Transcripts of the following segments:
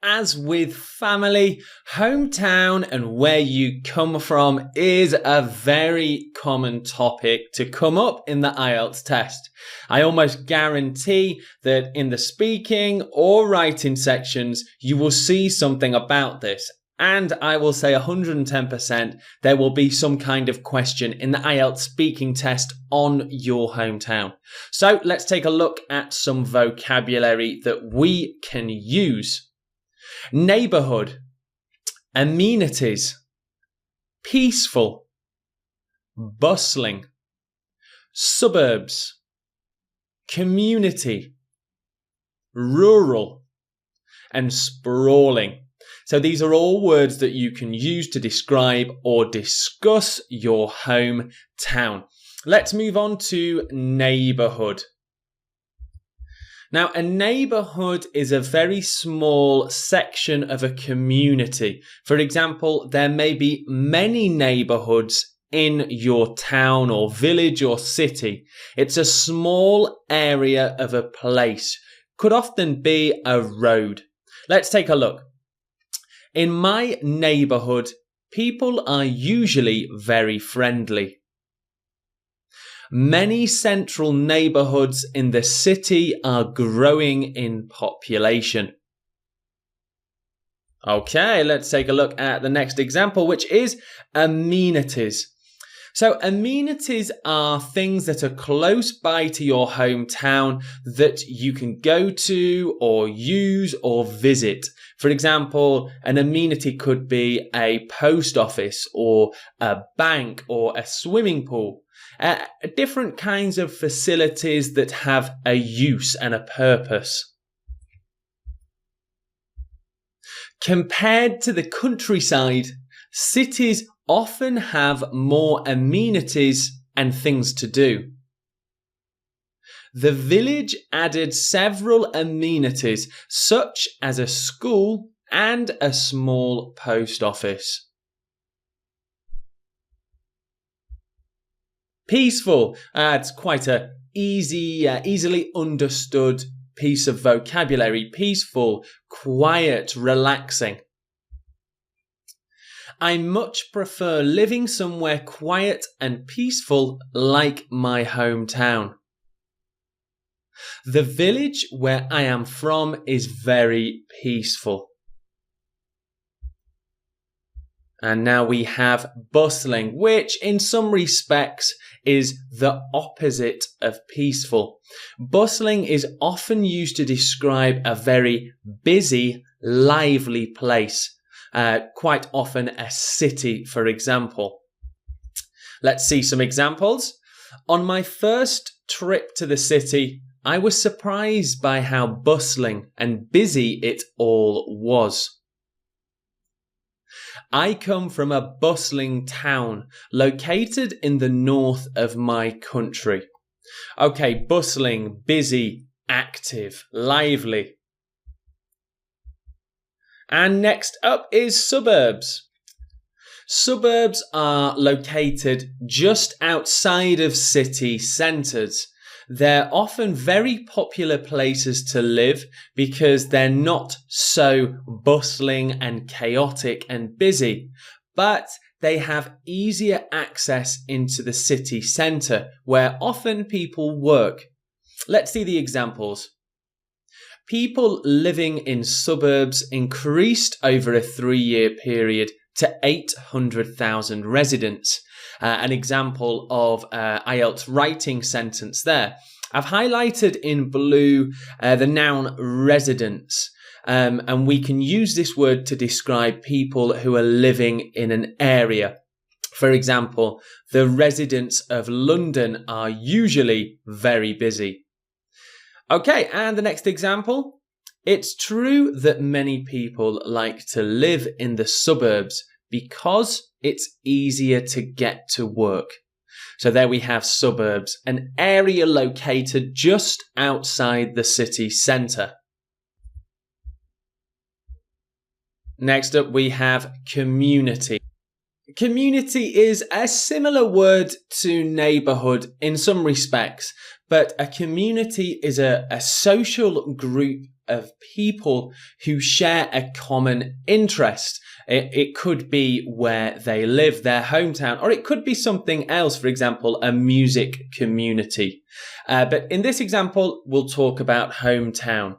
As with family, hometown and where you come from is a very common topic to come up in the IELTS test. I almost guarantee that in the speaking or writing sections, you will see something about this. And I will say 110% there will be some kind of question in the IELTS speaking test on your hometown. So let's take a look at some vocabulary that we can use. Neighborhood, amenities, peaceful, bustling, suburbs, community, rural, and sprawling. So these are all words that you can use to describe or discuss your hometown. Let's move on to neighborhood. Now, a neighborhood is a very small section of a community. For example, there may be many neighborhoods in your town or village or city. It's a small area of a place. Could often be a road. Let's take a look. In my neighborhood, people are usually very friendly. Many central neighborhoods in the city are growing in population. Okay, let's take a look at the next example, which is amenities. So amenities are things that are close by to your hometown that you can go to or use or visit. For example, an amenity could be a post office or a bank or a swimming pool. Different kinds of facilities that have a use and a purpose. Compared to the countryside, cities often have more amenities and things to do. The village added several amenities, such as a school and a small post office. Peaceful. It's quite a easily understood piece of vocabulary. Peaceful, quiet, relaxing. I much prefer living somewhere quiet and peaceful like my hometown. The village where I am from is very peaceful. And now we have bustling, which in some respects is the opposite of peaceful. Bustling is often used to describe a very busy, lively place. Quite often a city, for example. Let's see some examples. On my first trip to the city, I was surprised by how bustling and busy it all was. I come from a bustling town located in the north of my country. Okay, bustling, busy, active, lively. And next up is suburbs. Suburbs are located just outside of city centres. They're often very popular places to live because they're not so bustling and chaotic and busy, but they have easier access into the city centre where often people work. Let's see the examples. People living in suburbs increased over a 3-year period to 800,000 residents. An example of IELTS writing sentence there. I've highlighted in blue the noun residents, and we can use this word to describe people who are living in an area. For example, the residents of London are usually very busy. Okay, and the next example. It's true that many people like to live in the suburbs because it's easier to get to work. So there we have suburbs, an area located just outside the city centre. Next up we have community. Community is a similar word to neighbourhood in some respects, but a community is a social group of people who share a common interest. It could be where they live, their hometown, or it could be something else, for example, a music community. But in this example, we'll talk about hometown.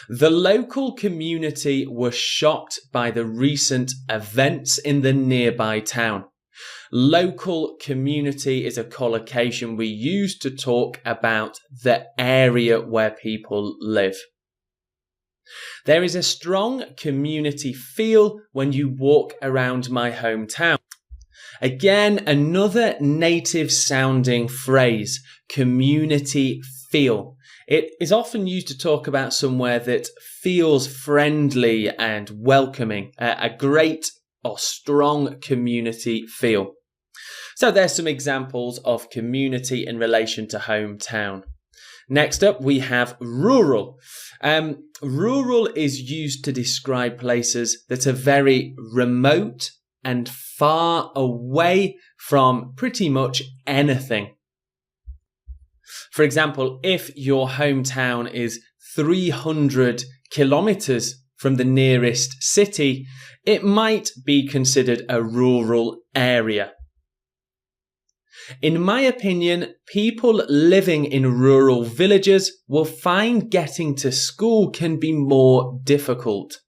The local community were shocked by the recent events in the nearby town. Local community is a collocation we use to talk about the area where people live. There is a strong community feel when you walk around my hometown. Again, another native sounding phrase, community feel. It is often used to talk about somewhere that feels friendly and welcoming, a great or strong community feel. So there's some examples of community in relation to hometown. Next up, we have rural. Rural is used to describe places that are very remote and far away from pretty much anything. For example, if your hometown is 300 kilometers from the nearest city, it might be considered a rural area. In my opinion, people living in rural villages will find getting to school can be more difficult.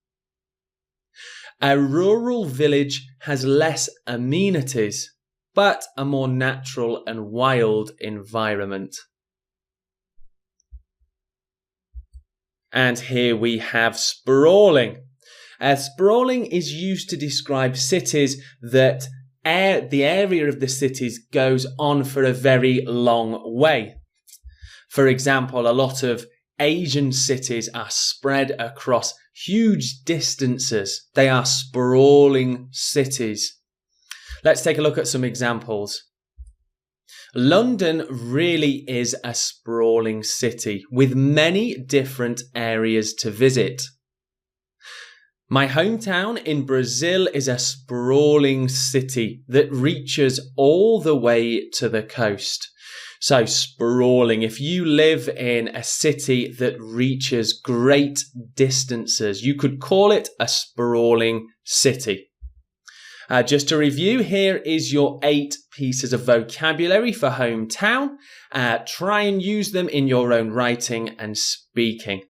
A rural village has less amenities, but a more natural and wild environment. And here we have sprawling. Sprawling is used to describe cities that the area of the cities goes on for a very long way. For example, a lot of Asian cities are spread across huge distances. They are sprawling cities. Let's take a look at some examples. London really is a sprawling city with many different areas to visit. My hometown in Brazil is a sprawling city that reaches all the way to the coast. So sprawling, if you live in a city that reaches great distances, you could call it a sprawling city. Just to review, here is your 8 pieces of vocabulary for hometown. Try and use them in your own writing and speaking.